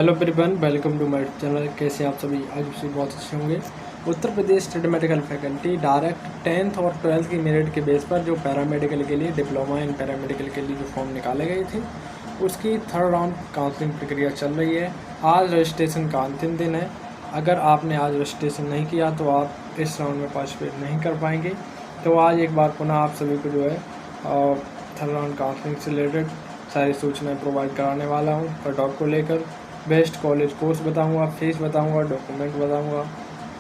Hello everyone, welcome to my channel. कैसे आप सभी? आज भी बहुत अच्छे होंगे। Uttar Pradesh state medical faculty direct 10th और 12th की मेरिट के बेस पर जो पैरामेडिकल के लिए डिप्लोमा इन पैरामेडिकल के लिए जो फॉर्म निकाले गए थे, उसकी थर्ड राउंड काउंसलिंग प्रक्रिया चल रही है। आज रजिस्ट्रेशन का अंतिम दिन है। अगर आपने आज रजिस्ट्रेशन नहीं किया तो आप इस राउंड में पार्टिसिपेट नहीं कर पाएंगे। तो आज एक बार पुनः आप सभी को जो है थर्ड राउंड काउंसलिंग से रिलेटेड सारी सूचनाएँ प्रोवाइड कराने वाला हूँ। कट ऑफ को लेकर बेस्ट कॉलेज कोर्स बताऊंगा, फीस बताऊंगा, डॉक्यूमेंट बताऊंगा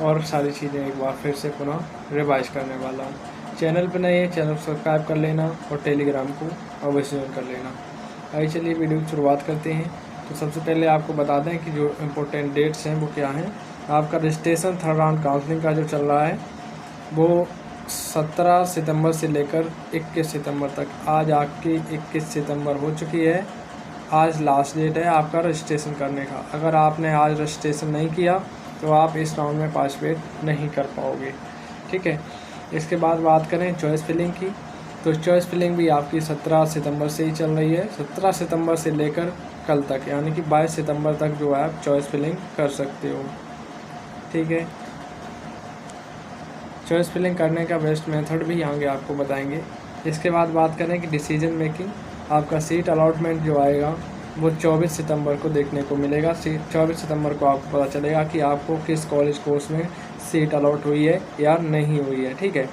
और सारी चीज़ें एक बार फिर से पुनः रिवाइज करने वाला हूँ। चैनल पर नए हैं, चैनल सब्सक्राइब कर लेना और टेलीग्राम को अवश्य ज्वाइन कर लेना। आइए चलिए वीडियो की शुरुआत करते हैं। तो सबसे पहले आपको बता दें कि जो इम्पोर्टेंट डेट्स हैं वो क्या हैं। आपका रजिस्ट्रेशन थर्ड राउंड काउंसलिंग का जो चल रहा है वो 17 सितंबर से लेकर 21 सितंबर तक। आज आपकी 21 सितंबर हो चुकी है। आज लास्ट डेट है आपका रजिस्ट्रेशन करने का। अगर आपने आज रजिस्ट्रेशन नहीं किया तो आप इस राउंड में पार्टिसिपेट नहीं कर पाओगे, ठीक है। इसके बाद बात करें चॉइस फिलिंग की, तो चॉइस फिलिंग भी आपकी 17 सितंबर से ही चल रही है। 17 सितंबर से लेकर कल तक, यानी कि 22 सितंबर तक जो है आप चॉइस फिलिंग कर सकते हो, ठीक है। चॉइस फिलिंग करने का बेस्ट मेथड भी आगे आपको बताएंगे। इसके बाद बात करें कि डिसीजन मेकिंग, आपका सीट अलॉटमेंट जो आएगा वो 24 सितंबर को देखने को मिलेगा। 24 सितंबर को आपको पता चलेगा कि आपको किस कॉलेज कोर्स में सीट अलॉट हुई है या नहीं हुई है, ठीक है।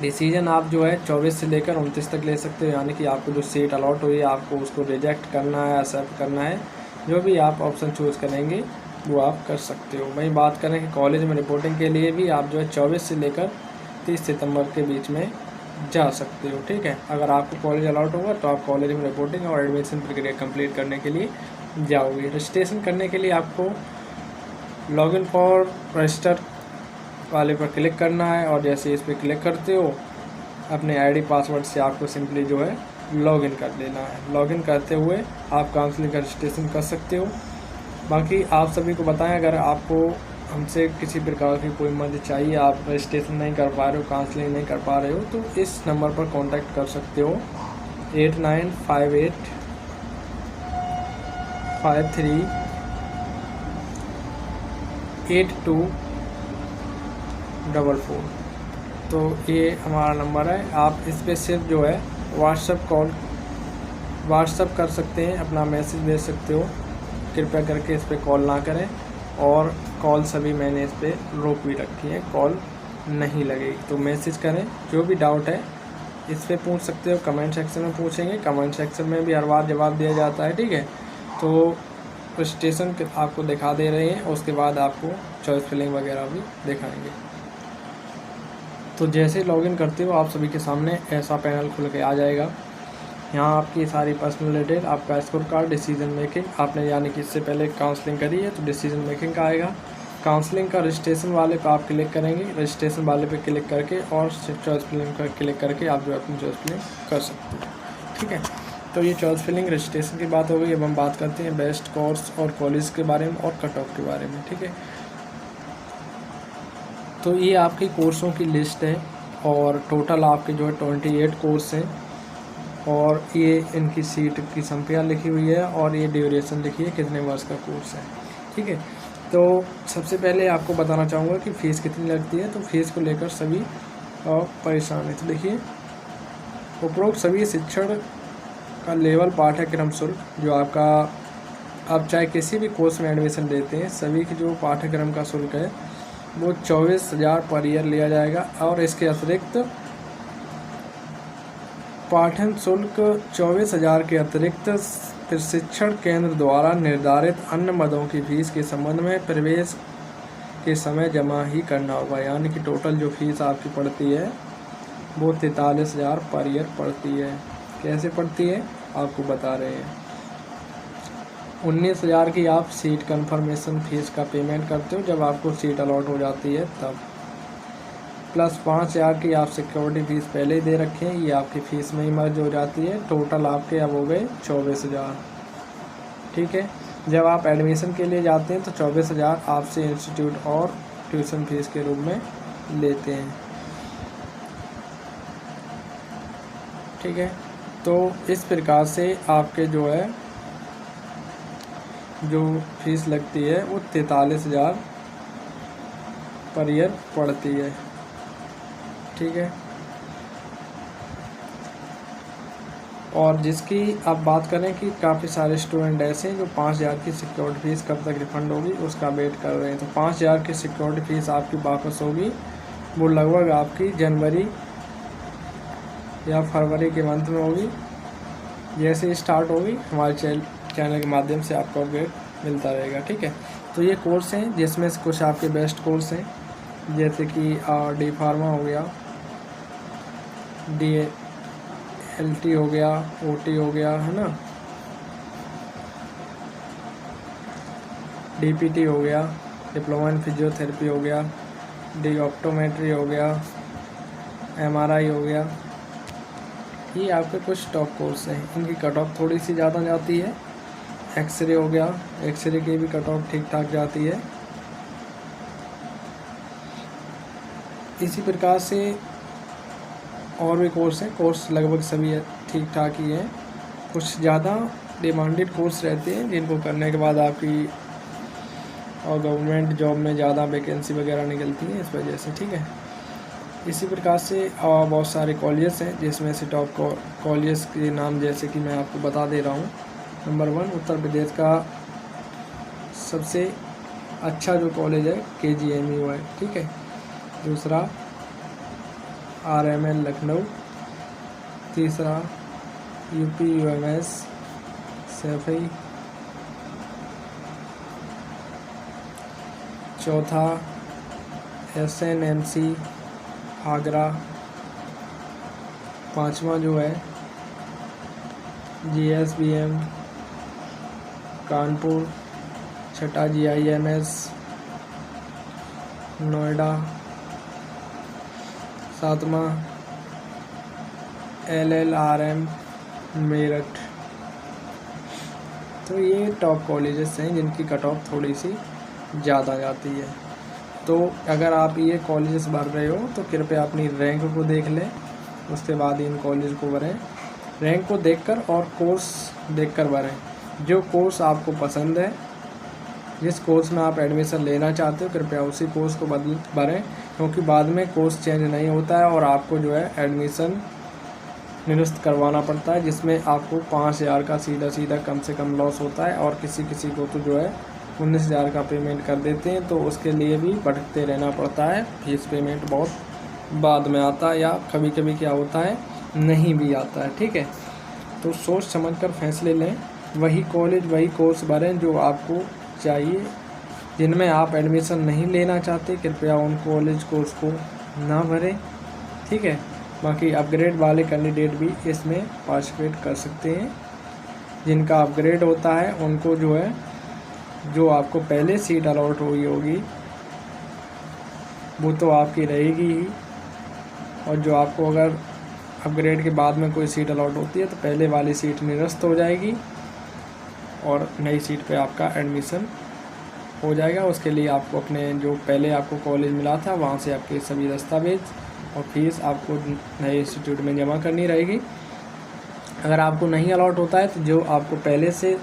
डिसीजन आप जो है 24 से लेकर 29 तक ले सकते हो, यानी कि आपको जो सीट अलॉट हुई है आपको उसको रिजेक्ट करना है, एक्सेप्ट करना है, जो भी आप ऑप्शन चूज़ करेंगे वो आप कर सकते हो। वहीं बात करें कि कॉलेज में रिपोर्टिंग के लिए भी आप जो है 24 से लेकर 30 सितंबर के बीच में जा सकते हो, ठीक है। अगर आपको कॉलेज अलॉट होगा तो आप कॉलेज में रिपोर्टिंग और एडमिशन प्रक्रिया कंप्लीट करने के लिए जाओगे। रजिस्ट्रेशन करने के लिए आपको लॉगिन फॉर रजिस्टर वाले पर क्लिक करना है और जैसे इस पर क्लिक करते हो अपने आईडी पासवर्ड से आपको सिंपली जो है लॉगिन कर लेना है। लॉगिन करते हुए आप काउंसलिंग का रजिस्ट्रेशन कर सकते हो। बाकी आप सभी को बताएं, अगर आपको हमसे किसी प्रकार की कोई मदद चाहिए, आप रजिस्ट्रेशन नहीं कर पा रहे हो, काउंसलिंग नहीं कर पा रहे हो, तो इस नंबर पर कांटेक्ट कर सकते हो 8958538244। तो ये हमारा नंबर है। आप इस पर सिर्फ जो है व्हाट्सअप कर सकते हैं, अपना मैसेज भेज सकते हो। कृपया करके इस पर कॉल ना करें, और कॉल सभी मैंने इस पर रोक भी रखी है, कॉल नहीं लगेगी। तो मैसेज करें, जो भी डाउट है इस पर पूछ सकते हो। कमेंट सेक्शन में पूछेंगे, कमेंट सेक्शन में भी हर बार जवाब दिया जाता है, ठीक है। तो रजिस्ट्रेशन आपको दिखा दे रहे हैं, उसके बाद आपको चॉइस फिलिंग वगैरह भी दिखाएंगे। तो जैसे लॉगिन करते हो आप सभी के सामने ऐसा पैनल खुल के आ जाएगा। यहाँ आपकी सारी पर्सनल डिटेल, आपका स्कोर कार्ड, डिसीजन मेकिंग, आपने यानी कि इससे पहले काउंसलिंग करी है तो डिसीजन मेकिंग का आएगा। काउंसलिंग का रजिस्ट्रेशन वाले पे आप क्लिक करेंगे, रजिस्ट्रेशन वाले पे क्लिक करके और चॉइस फिलिंग पर क्लिक करके आप जो अपनी चॉइस फिलिंग कर सकते हो, ठीक है। तो ये चॉइस फिलिंग रजिस्ट्रेशन की बात हो गई। अब हम बात करते हैं बेस्ट कोर्स और कॉलेज के बारे में और कट ऑफ के बारे में, ठीक है। तो ये आपकी कोर्सों की लिस्ट है और टोटल आपके जो है 28 कोर्स हैं, और ये इनकी सीट की संख्या लिखी हुई है और ये ड्यूरेशन लिखी है, कितने वर्ष का कोर्स है, ठीक है। तो सबसे पहले आपको बताना चाहूँगा कि फ़ीस कितनी लगती है। तो फीस को लेकर सभी परेशान है। तो देखिए, उपरोक्त सभी शिक्षण का लेवल पाठ्यक्रम शुल्क जो आपका, आप चाहे किसी भी कोर्स में एडमिशन लेते हैं, सभी की जो पाठ्यक्रम का शुल्क है वो 24,000 पर ईयर लिया जाएगा। और इसके अतिरिक्त पाठन शुल्क 24,000 के अतिरिक्त प्रशिक्षण केंद्र द्वारा निर्धारित अन्य मदों की फीस के संबंध में प्रवेश के समय जमा ही करना होगा। यानी कि टोटल जो फीस आपकी पड़ती है वो 43,000 पर ईयर पड़ती है। कैसे पड़ती है आपको बता रहे हैं। 19,000 की आप सीट कंफर्मेशन फीस का पेमेंट करते हो जब आपको सीट अलॉट हो जाती है तब, प्लस 5,000 की आप सिक्योरिटी फीस पहले ही दे रखे हैं, ये आपकी फ़ीस में ही मर्ज हो जाती है। टोटल आपके अब हो गए 24,000, ठीक है। जब आप एडमिशन के लिए जाते हैं तो 24,000 आपसे इंस्टीट्यूट और ट्यूशन फीस के रूप में लेते हैं, ठीक है। तो इस प्रकार से आपके जो है जो फीस लगती है वो 43,000 पर ईयर पड़ती है। ठीक है, और जिसकी आप बात करें कि काफ़ी सारे स्टूडेंट ऐसे हैं जो 5,000 की सिक्योरिटी फ़ीस कब तक रिफ़ंड होगी उसका वेट कर रहे हैं। तो 5,000 की सिक्योरिटी फ़ीस आपकी वापस होगी, वो लगभग आपकी जनवरी या फरवरी के मंथ में होगी। जैसे स्टार्ट होगी हमारे चैनल के माध्यम से आपको अपडेट मिलता रहेगा। ठीक है, तो ये कोर्स हैं जिसमें से कुछ आपके बेस्ट कोर्स हैं, जैसे कि डी फार्मा हो गया, DLT हो गया, OT हो गया, है ना, DPT हो गया, डिप्लोमा इन फिजियोथेरेपी हो गया, डी ऑप्टोमेट्री हो गया, MRI हो गया। ये आपके कुछ टॉप कोर्स हैं, इनकी कट ऑफ थोड़ी सी ज़्यादा जाती है। एक्सरे हो गया, एक्सरे की भी कट ऑफ ठीक ठाक जाती है। इसी प्रकार से और भी कोर्स हैं, कोर्स लगभग सभी ठीक ठाक ही हैं। कुछ ज़्यादा डिमांडेड कोर्स रहते हैं जिनको करने के बाद आपकी और गवर्नमेंट जॉब में ज़्यादा वैकेंसी वगैरह निकलती है इस वजह से। ठीक है, इसी प्रकार से बहुत सारे कॉलेजेस हैं जिसमें से टॉप कॉलेजेस के नाम जैसे कि मैं आपको बता दे रहा हूँ। नंबर 1 उत्तर प्रदेश का सबसे अच्छा जो कॉलेज है KGMU है। ठीक है, दूसरा RML लखनऊ, तीसरा UPUMS सैफई, चौथा SNMC आगरा, पांचवा जो है GSBM कानपुर, छठा GIMS नोएडा, सातवां LLRM मेरठ। तो ये टॉप कॉलेजेस हैं जिनकी कट ऑफ थोड़ी सी ज़्यादा जाती है। तो अगर आप ये कॉलेजेस भर रहे हो तो कृपया अपनी रैंक को देख लें, उसके बाद इन कॉलेज को भरें। रैंक को देखकर और कोर्स देखकर भरें। जो कोर्स आपको पसंद है, जिस कोर्स में आप एडमिशन लेना चाहते हो, कृपया उसी कोर्स को भरें, क्योंकि बाद में कोर्स चेंज नहीं होता है और आपको जो है एडमिशन निरस्त करवाना पड़ता है, जिसमें आपको 5,000 का सीधा कम से कम लॉस होता है। और किसी को तो जो है 19,000 का पेमेंट कर देते हैं, तो उसके लिए भी भटकते रहना पड़ता है। फीस पेमेंट बहुत बाद में आता है या कभी कभी क्या होता है नहीं भी आता है। ठीक है, तो सोच समझकर फैसले लें, वही कॉलेज वही कोर्स भरें जो आपको चाहिए। जिनमें आप एडमिशन नहीं लेना चाहते कृपया उन कॉलेज कोर्स को ना भरें। ठीक है, बाकी अपग्रेड वाले कैंडिडेट भी इसमें पार्टिसिपेट कर सकते हैं। जिनका अपग्रेड होता है उनको जो है, जो आपको पहले सीट अलॉट हुई होगी वो तो आपकी रहेगी ही, और जो आपको अगर अपग्रेड के बाद में कोई सीट अलॉट होती है तो पहले वाली सीट निरस्त हो जाएगी और नई सीट पे आपका एडमिशन हो जाएगा। उसके लिए आपको अपने जो पहले आपको कॉलेज मिला था वहाँ से आपके सभी दस्तावेज और फीस आपको नए इंस्टीट्यूट में जमा करनी रहेगी। अगर आपको नहीं अलॉट होता है तो जो आपको पहले से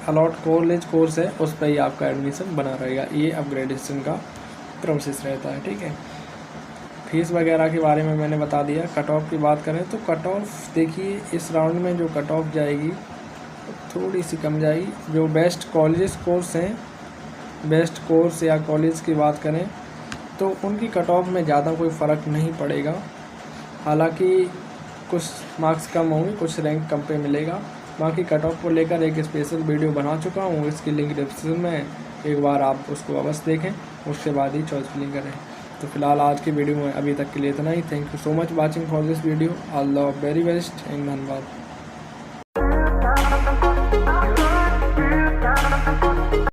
अलॉट कॉलेज कोर्स है उस पर ही आपका एडमिशन बना रहेगा। ये अपग्रेडेशन का प्रोसेस रहता है। ठीक है, फीस वगैरह के बारे में मैंने बता दिया। कट ऑफ की बात करें तो कट ऑफ देखिए, इस राउंड में जो कट ऑफ जाएगी थोड़ी सी कम जाएगी। जो बेस्ट कॉलेज कोर्स हैं, बेस्ट कोर्स या कॉलेज की बात करें तो उनकी कट ऑफ में ज़्यादा कोई फ़र्क नहीं पड़ेगा। हालांकि कुछ मार्क्स कम होंगे, कुछ रैंक कम पे मिलेगा। बाकी कट ऑफ को लेकर एक स्पेशल वीडियो बना चुका हूँ, इसकी लिंक डिस्क्रिप्शन में, एक बार आप उसको अवश्य देखें, उसके बाद ही चॉइस फिलिंग करें। तो फिलहाल आज की वीडियो में अभी तक के लिए इतना ही। Thank you so much watching for this video. All the very best and धन्यवाद।